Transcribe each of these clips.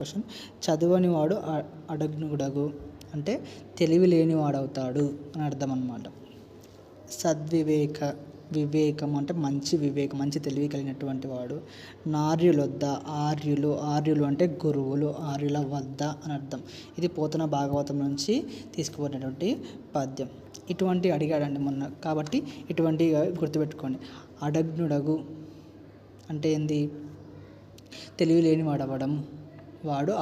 Question. చదువని వాడు అడగ్నుడగు అంటే తెలివి లేనివాడవుతాడు అని అర్థం అన్నమాట. వివేకం అంటే మంచి వివేకం, మంచి తెలివి కలిగినటువంటి వాడు. నార్యులొద్ద ఆర్యులు అంటే గురువులు, ఆర్యుల వద్ద అని అర్థం. ఇది పోతన భాగవతం నుంచి తీసుకుపోయినటువంటి పద్యం. ఇటువంటి అడిగాడండి మొన్న, కాబట్టి ఇటువంటి గుర్తుపెట్టుకోండి. అడగ్నుడగు అంటే ఏంది? తెలివి లేని వాడవడం. వాడు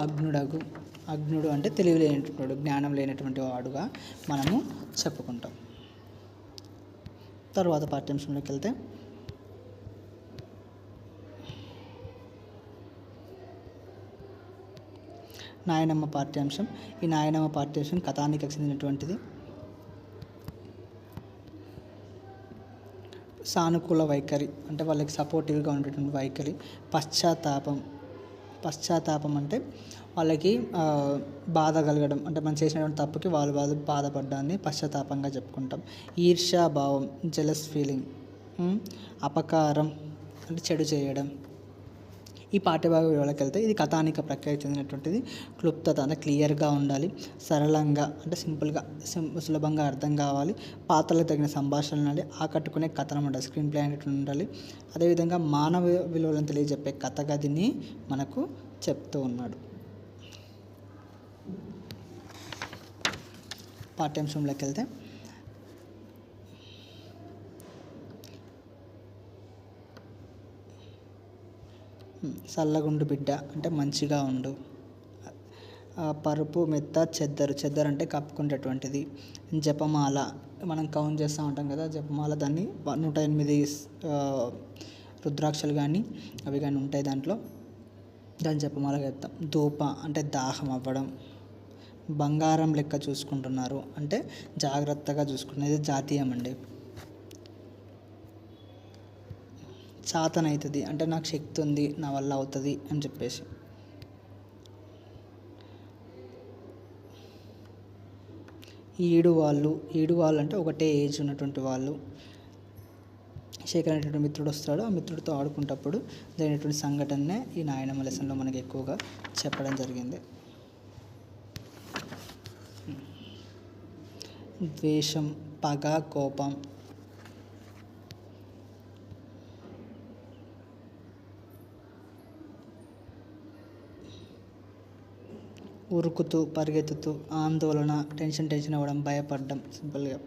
అగ్నుడు అంటే తెలివి లేనటువంటి వాడు, జ్ఞానం లేనటువంటి వాడుగా మనము చెప్పుకుంటాం. తర్వాత పాఠ్యాంశంలోకి వెళ్తే, నాయనమ్మ పాఠ్యాంశం. ఈ నాయనమ్మ పాఠ్యాంశం కథానికకు చెందినటువంటిది. సానుకూల వైఖరి అంటే వాళ్ళకి సపోర్టివ్గా ఉండేటువంటి వైఖరి. పశ్చాత్తాపం అంటే వాళ్ళకి బాధ కలగడం, అంటే మనం చేసినటువంటి తప్పుకి వాళ్ళు బాధపడ్డాన్ని పశ్చాత్తాపంగా చెప్పుకుంటాం. ఈర్ష్యాభావం, జెలస్ ఫీలింగ్. అపకారం అంటే చెడు చేయడం. ఈ పాఠ్యభాగ వివరాలకు వెళ్తే, ఇది కథానిక ప్రక్రియకు చెందినటువంటిది. క్లుప్తత అంటే క్లియర్గా ఉండాలి. సరళంగా అంటే సింపుల్గా సులభంగా అర్థం కావాలి. పాత్రలకు తగిన సంభాషణ ఉండాలి. ఆకట్టుకునే కథనం ఉండాలి, స్క్రీన్ ప్లే అనేటువంటి ఉండాలి. అదేవిధంగా మానవ విలువలను తెలియజెప్పే కథగదిని మనకు చెప్తూ ఉన్నాడు. పాఠ్యాంశంలోకి వెళ్తే, చల్లగుండు బిడ్డ అంటే మంచిగా ఉండు. పరుపు మెత్త చెద్దరు అంటే కప్పుకునేటటువంటిది. జపమాల మనం కౌంట్ చేస్తూ ఉంటాం కదా, జపమాల దాన్ని 108 రుద్రాక్షలు కానీ అవి కానీ ఉంటాయి దాంట్లో, దాన్ని జపమాలగా చెప్తాం. ధూప అంటే దాహం అవ్వడం. బంగారం లెక్క చూసుకుంటున్నారు అంటే జాగ్రత్తగా చూసుకునేది జాతీయం అండి. చాతనవుతుంది అంటే నాకు శక్తి ఉంది, నా వల్ల అవుతుంది అని చెప్పేసి. ఈడు వాళ్ళు అంటే ఒకటే ఏజ్ ఉన్నటువంటి వాళ్ళు. శేఖర్ అనేటువంటి మిత్రుడు వస్తాడు, ఆ మిత్రుడితో ఆడుకుంటప్పుడు జరిగినటువంటి సంఘటననే ఈ నాయనమ్మ లెసన్లో మనకి ఎక్కువగా చెప్పడం జరిగింది. ద్వేషం, పగ, కోపం. ఉరుకుతూ, పరిగెత్తుతూ, ఆందోళన, టెన్షన్ అవ్వడం, భయపడడం. సింపుల్గా